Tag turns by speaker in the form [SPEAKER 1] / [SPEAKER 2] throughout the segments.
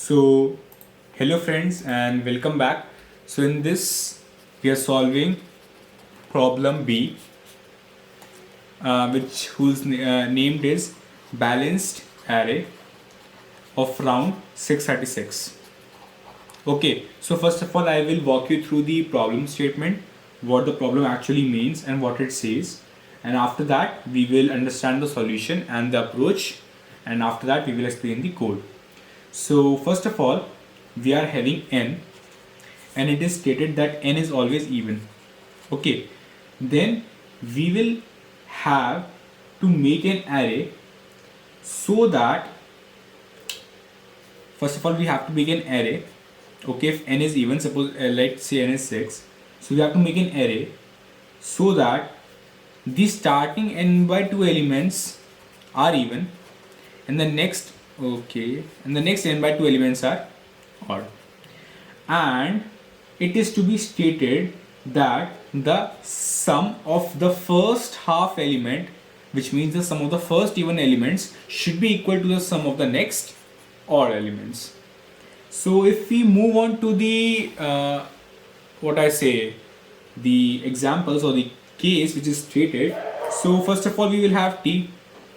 [SPEAKER 1] So, hello friends and welcome back. So, in this, we are solving problem B, whose named is balanced array of round 636. Okay, so first of all, I will walk you through the problem statement, what the problem actually means, and what it says. And after that, we will understand the solution and the approach. And after that, we will explain the code. So first of all, we are having n, and it is stated that n is always even. Okay, then we will have to make an array so that first of all we have to make an array. Okay, if n is even, suppose let's say n is 6, so we have to make an array so that the starting n by 2 elements are even, and the next n by 2 elements are odd, and it is to be stated that the sum of the first half element, which means the sum of the first even elements, should be equal to the sum of the next odd elements. So if we move on to the the examples or the case which is stated. So first of all we will have t,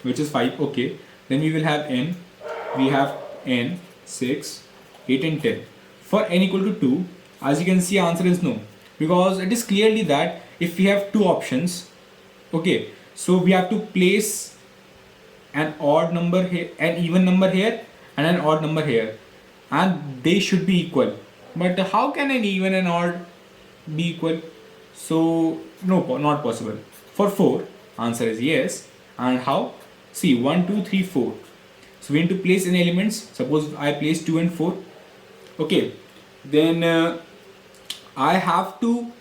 [SPEAKER 1] which is 5. Okay, then we will have n, we have n, 6, 8 and 10. For n equal to 2, as you can see, answer is no, because it is clearly that if we have two options, okay, so we have to place an odd number here, an even number here, and an odd number here, and they should be equal. But how can an even and odd be equal? So no, not possible. For 4, answer is yes. And how? See, 1 2 3 4. So we need to place in elements. Suppose I place 2 and 4. Okay, then I have to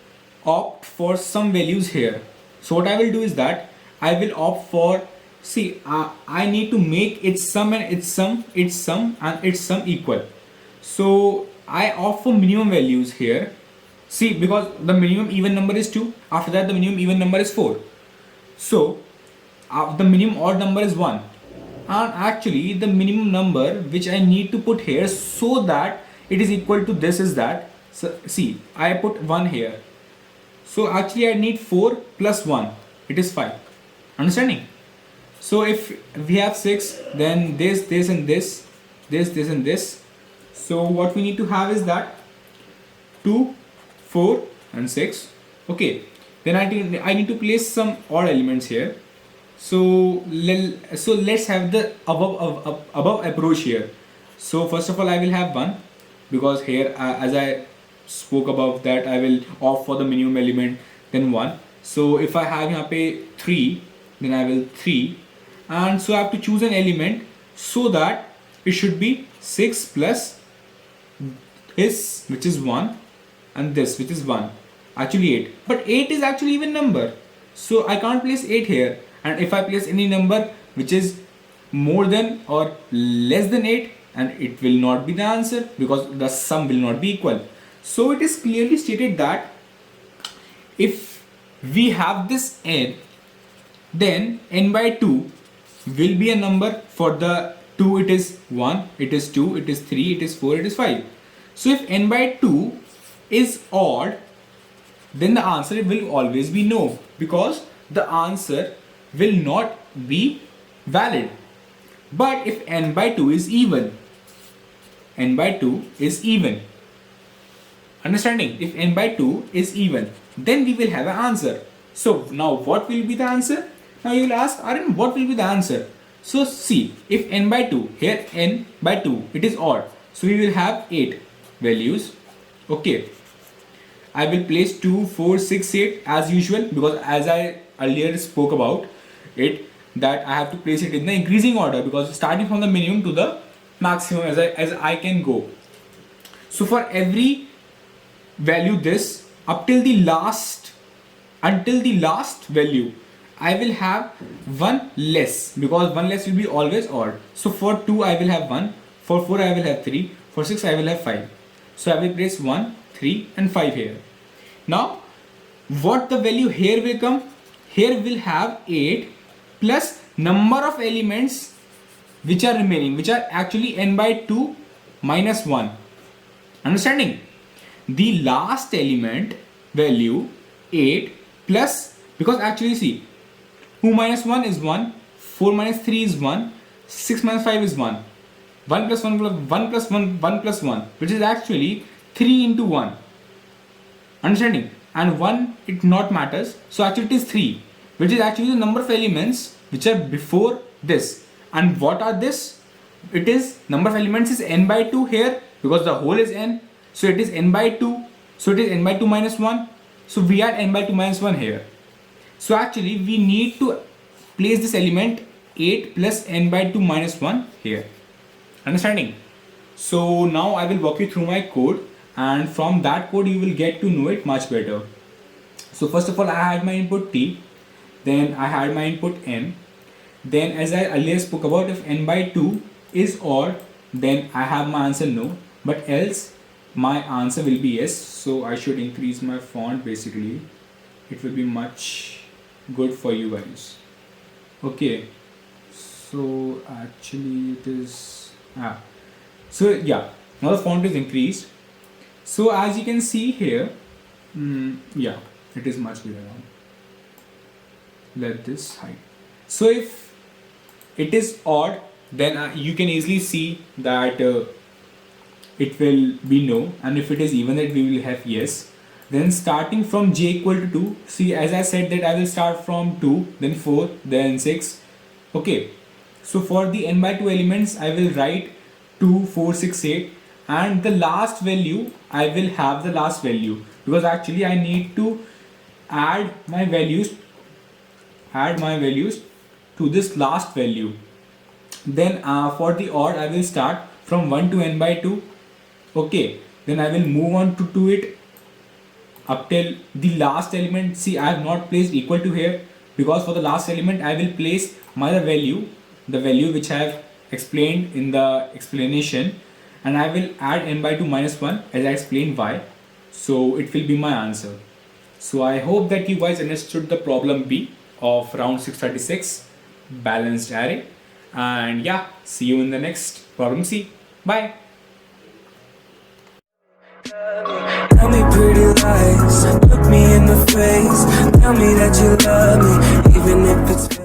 [SPEAKER 1] opt for some values here. So what I will do is that I will opt for, see, I need to make its sum and its sum and its sum equal. So I opt for minimum values here. See, because the minimum even number is 2. After that the minimum even number is 4. So the minimum odd number is 1. And actually the minimum number which I need to put here so that it is equal to this is that, so see, I put 1 here. So actually I need 4 plus 1. It is 5. Understanding? So if we have 6, then this and this and this. So what we need to have is that 2, 4 and 6. Okay, then I need to place some odd elements here. So let's have the above approach here. So first of all I will have 1, because here as I spoke above that I will opt for the minimum element, then 1. So if I have here 3, then I will 3, and so I have to choose an element so that it should be 6 plus this, which is 1, and this, which is 1, actually 8. But 8 is actually even number, so I can't place 8 here. And if I place any number which is more than or less than 8, and it will not be the answer, because the sum will not be equal. So it is clearly stated that if we have this n, then n by 2 will be a number. For the 2 it is 1, it is 2, it is 3, it is 4, it is 5. So if n by 2 is odd, then the answer will always be no, because the answer will not be valid. But if n by 2 is even, n by 2 is even, understanding, if n by 2 is even, then we will have an answer. So now what will be the answer? Now you will ask, Arun, what will be the answer? So see, if n by 2, here n by 2, it is odd, so we will have 8 values. Okay, I will place 2, 4, 6, 8 as usual, because as I earlier spoke about it, that I have to place it in the increasing order, because starting from the minimum to the maximum as I can go. So for every value this up till the last, until the last value, I will have 1 less, because 1 less will be always odd. So for 2 I will have 1, for 4 I will have 3, for 6 I will have 5. So I will place 1, 3 and 5 here. Now what the value here will come? Here will have 8 plus number of elements which are remaining, which are actually n by 2 minus 1. Understanding? The last element value 8 plus, because actually see, 2 minus 1 is 1, 4 minus 3 is 1, 6 minus 5 is 1. 1 plus 1 plus 1 plus 1, 1 plus 1, which is actually 3 into 1. Understanding? And 1, it not matters, so actually it is 3, which is actually the number of elements which are before this. And what are this? It is number of elements is n by 2 here, because the whole is n, so it is n by 2, so it is n by 2 minus 1, so we add n by 2 minus 1 here. So actually we need to place this element 8 plus n by 2 minus 1 here. Understanding? So now I will walk you through my code, and from that code you will get to know it much better. So first of all, I had my input t, then I had my input n, then as I earlier spoke about, if n by 2 is odd, then I have my answer no, but else my answer will be yes. So I should increase my font, basically it will be much good for you guys. Okay, so actually it is so yeah, now the font is increased. So as you can see here, yeah, it is much bigger now. Let this hide. So if it is odd, then you can easily see that it will be no, and if it is even, that we will have yes. Then starting from j equal to 2, see, as I said that I will start from 2, then 4, then 6. Okay, so for the n by 2 elements I will write 2, 4, 6, 8, and the last value I will have the last value, because actually I need to add my values to this last value. Then for the odd I will start from 1 to n by 2. Okay, then I will move on to it up till the last element. See, I have not placed equal to here, because for the last element I will place my value, the value which I have explained in the explanation, and I will add n by 2 minus 1 as I explained why. So it will be my answer. So I hope that you guys understood the problem B of round 636 balanced array, and yeah, see you in the next problem C. Bye.
[SPEAKER 2] Tell me pretty lies, look me in the face, tell me that you love me, even if it's